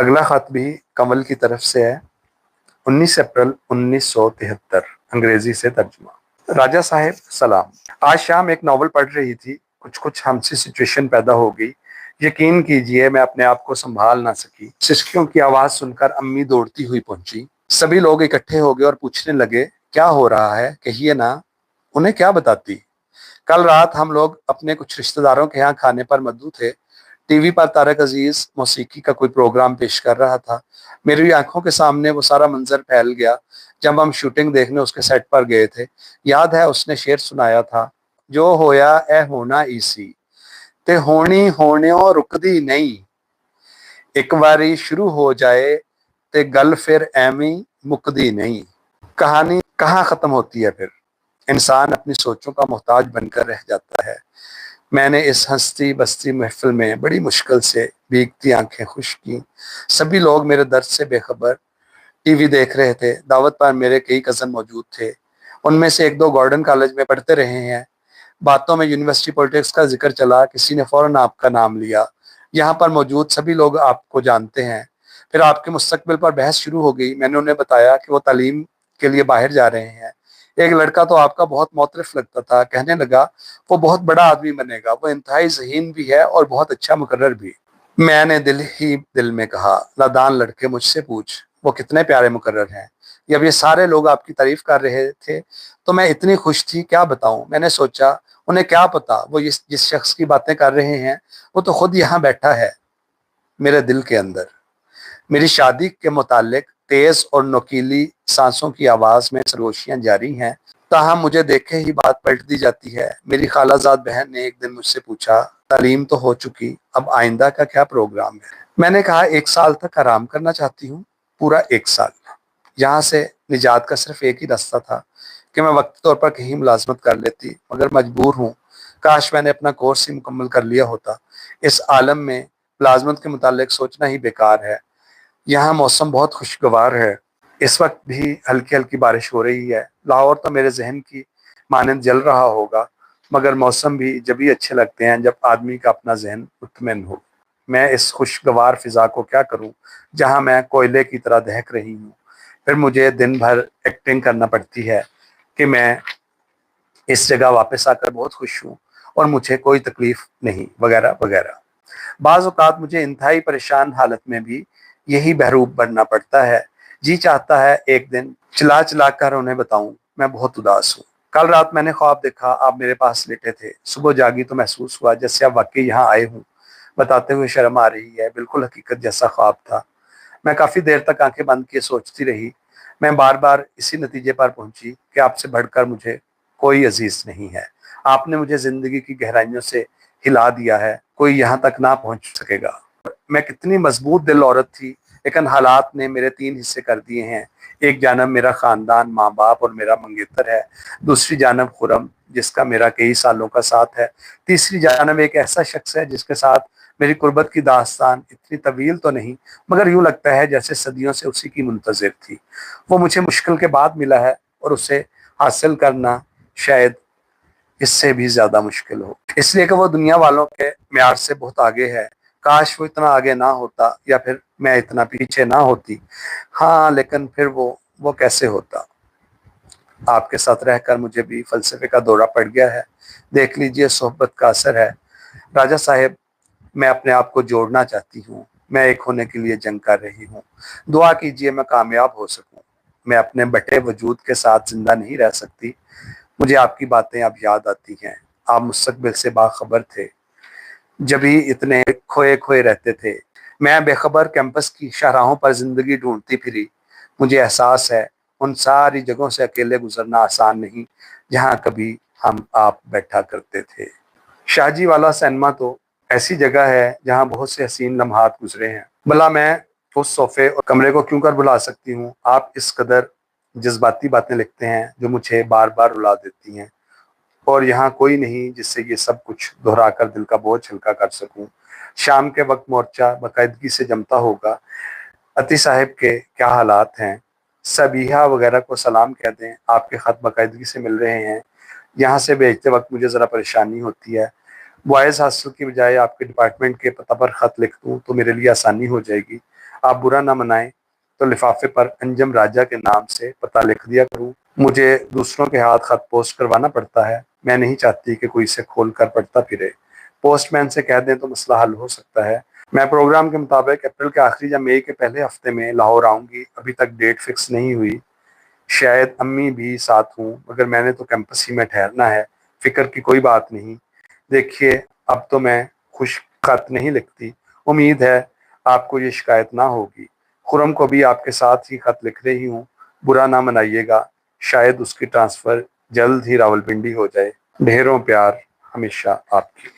अगला खत भी कमल की तरफ से है। 19 अप्रैल 1973, अंग्रेजी से तर्जुमा। राजा साहब सलाम। आज शाम एक नॉवल पढ़ रही थी, कुछ कुछ हमसी सिचुएशन पैदा हो गई। यकीन कीजिए मैं अपने आप को संभाल ना सकी। सिसकियों की आवाज सुनकर अम्मी दौड़ती हुई पहुंची। सभी लोग इकट्ठे हो गए और पूछने लगे क्या हो रहा है, कहिए ना। उन्हें क्या बताती। कल रात हम लोग अपने कुछ रिश्तेदारों के यहाँ खाने पर मद्दू थे। टीवी पर तारक अजीज मौसीकी का कोई प्रोग्राम पेश कर रहा था। मेरी आंखों के सामने वो सारा मंजर फैल गया जब हम शूटिंग देखने उसके सेट पर गए थे। याद है उसने शेर सुनाया था, जो होया ए होना इसी ते होनी होने रुकदी नहीं, एक बारी शुरू हो जाए ते गल फिर एमी मुकदी नहीं। कहानी कहाँ खत्म होती है फिर, इंसान अपनी सोचों का मोहताज बनकर रह जाता है। मैंने इस हंसती बसती महफिल में बड़ी मुश्किल से भीगती आंखें खुश की। सभी लोग मेरे दर्द से बेखबर टीवी देख रहे थे। दावत पर मेरे कई कज़न मौजूद थे। उनमें से एक दो गॉर्डन कॉलेज में पढ़ते रहे हैं। बातों में यूनिवर्सिटी पॉलिटिक्स का जिक्र चला, किसी ने फौरन आपका नाम लिया। यहाँ पर मौजूद सभी लोग आपको जानते हैं। फिर आपके मुस्तकबिल पर बहस शुरू हो गई। मैंने उन्हें बताया कि वो तालीम के लिए बाहर जा रहे हैं। एक लड़का तो आपका बहुत मोतरफ लगता था, कहने लगा वो बहुत बड़ा आदमी बनेगा, वो इंतहाई ज़हीन भी है और बहुत अच्छा मुकर्रर भी। मैंने दिल ही दिल में कहा, नादान लड़के मुझसे पूछ वो कितने प्यारे मुकर्रर हैं। जब ये सारे लोग आपकी तारीफ कर रहे थे तो मैं इतनी खुश थी क्या बताऊं। मैंने सोचा उन्हें क्या पता वो जिस शख्स की बातें कर रहे हैं वो तो खुद यहाँ बैठा है मेरे दिल के अंदर। मेरी शादी के मुतालिक तेज और नुकीली सांसों की आवाज में सरगोशियां जारी हैं, ताहम मुझे देखे ही बात पलट दी जाती है। मेरी खालाजाद बहन ने एक दिन मुझसे पूछा, तालीम तो हो चुकी, अब आइंदा का क्या प्रोग्राम है। मैंने कहा 1 साल तक आराम करना चाहती हूँ, पूरा 1 साल। यहाँ से निजात का सिर्फ एक ही रास्ता था कि मैं वक्ती तौर पर कहीं मुलाजमत कर लेती, मगर मजबूर हूँ। काश मैंने अपना कोर्स ही मुकम्मल कर लिया होता। इस आलम में मुलाजमत के मुतालिक सोचना ही बेकार है। यहाँ मौसम बहुत खुशगवार है। इस वक्त भी हल्की हल्की बारिश हो रही है। लाहौर तो मेरे जहन की मानंद जल रहा होगा, मगर मौसम भी जब ही अच्छे लगते हैं जब आदमी का अपना जहन मुतमइन हो। मैं इस खुशगवार फिजा को क्या करूं जहां मैं कोयले की तरह दहक रही हूं। फिर मुझे दिन भर एक्टिंग करना पड़ती है कि मैं इस जगह वापस आकर बहुत खुश हूँ और मुझे कोई तकलीफ नहीं, वगैरह वगैरह। बाज़ औक़ात मुझे इंतहाई परेशान हालत में भी यही बहरूप बनना पड़ता है। जी चाहता है एक दिन चिल्ला चिल्ला कर उन्हें बताऊं मैं बहुत उदास हूँ। कल रात मैंने ख्वाब देखा, आप मेरे पास लेटे थे। सुबह जागी तो महसूस हुआ जैसे आप वाकई यहाँ आए हूँ। बताते हुए शर्म आ रही है, बिल्कुल हकीकत जैसा ख्वाब था। मैं काफ़ी देर तक आंखें बंद किए सोचती रही। मैं बार बार इसी नतीजे पर पहुंची कि आपसे बढ़कर मुझे कोई अजीज नहीं है। आपने मुझे जिंदगी की गहराइयों से हिला दिया है, कोई यहाँ तक ना पहुंच सकेगा। मैं कितनी मजबूत दिल औरत थी, लेकिन हालात ने मेरे 3 हिस्से कर दिए हैं। एक जानब मेरा खानदान, माँ बाप और मेरा मंगेतर है। दूसरी जानब खुरम, जिसका मेरा कई सालों का साथ है। तीसरी जानब एक ऐसा शख्स है जिसके साथ मेरी कुर्बत की दास्तान इतनी तवील तो नहीं, मगर यूं लगता है जैसे सदियों से उसी की मुंतजिर थी। वो मुझे मुश्किल के बाद मिला है और उसे हासिल करना शायद इससे भी ज्यादा मुश्किल हो, इसलिए कि वो दुनिया वालों के म्यार से बहुत आगे है। काश वो इतना आगे ना होता, या फिर मैं इतना पीछे ना होती। हाँ, लेकिन फिर वो कैसे होता। आपके साथ रहकर मुझे भी फलसफे का दौरा पड़ गया है। देख लीजिए, सोहबत का असर है। राजा साहब, मैं अपने आप को जोड़ना चाहती हूँ। मैं एक होने के लिए जंग कर रही हूँ। दुआ कीजिए मैं कामयाब हो सकूं। मैं अपने बटे वजूद के साथ जिंदा नहीं रह सकती। मुझे आपकी बातें अब याद आती हैं। आप मुस्तकबिल से बाखबर थे, जब ही इतने खोए खोए रहते थे। मैं बेखबर कैंपस की शाहराहों पर जिंदगी ढूंढती फिरी। मुझे एहसास है उन सारी जगहों से अकेले गुजरना आसान नहीं जहाँ कभी हम आप बैठा करते थे। शाहजी वाला सिनेमा तो ऐसी जगह है जहाँ बहुत से हसीन लम्हात गुजरे हैं। भला मैं उस सोफे और कमरे को क्यों कर भुला सकती हूँ। आप इस कदर जज्बाती बातें लिखते हैं जो मुझे बार बार रुला देती हैं, और यहाँ कोई नहीं जिससे ये सब कुछ दोहरा कर दिल का बोझ हल्का कर सकूं। शाम के वक्त मोर्चा बाकायदगी से जमता होगा। अति साहब के क्या हालात हैं। सबीहा वगैरह को सलाम कह दें, आपके खत बाकायदगी से मिल रहे हैं। यहाँ से भेजते वक्त मुझे ज़रा परेशानी होती है। बॉयज़ हॉस्टल की बजाय आपके डिपार्टमेंट के पता पर ख़त लिख दूँ तो मेरे लिए आसानी हो जाएगी। آپ برا نہ منائیں تو لفافے پر انجم راجہ کے نام سے پتہ لکھ دیا کروں۔ مجھے دوسروں کے ہاتھ خط پوسٹ کروانا پڑتا ہے، میں نہیں چاہتی کہ کوئی اسے کھول کر پڑھتا پھرے۔ پوسٹ مین سے کہہ دیں تو مسئلہ حل ہو سکتا ہے۔ میں پروگرام کے مطابق اپریل کے آخری یا مئی کے پہلے ہفتے میں لاہور آؤں گی، ابھی تک ڈیٹ فکس نہیں ہوئی۔ شاید امی بھی ساتھ ہوں، مگر میں نے تو کیمپس ہی میں ٹھہرنا ہے، فکر کی کوئی بات نہیں۔ دیکھیے اب تو میں خوش خط نہیں لکھتی، امید ہے آپ کو یہ شکایت نہ ہوگی۔ خرم کو بھی آپ کے ساتھ ہی خط لکھ رہی ہوں، برا نہ منائیے گا، شاید اس کی ٹرانسفر جلد ہی راولپنڈی ہو جائے۔ ڈھیروں پیار، ہمیشہ آپ کی۔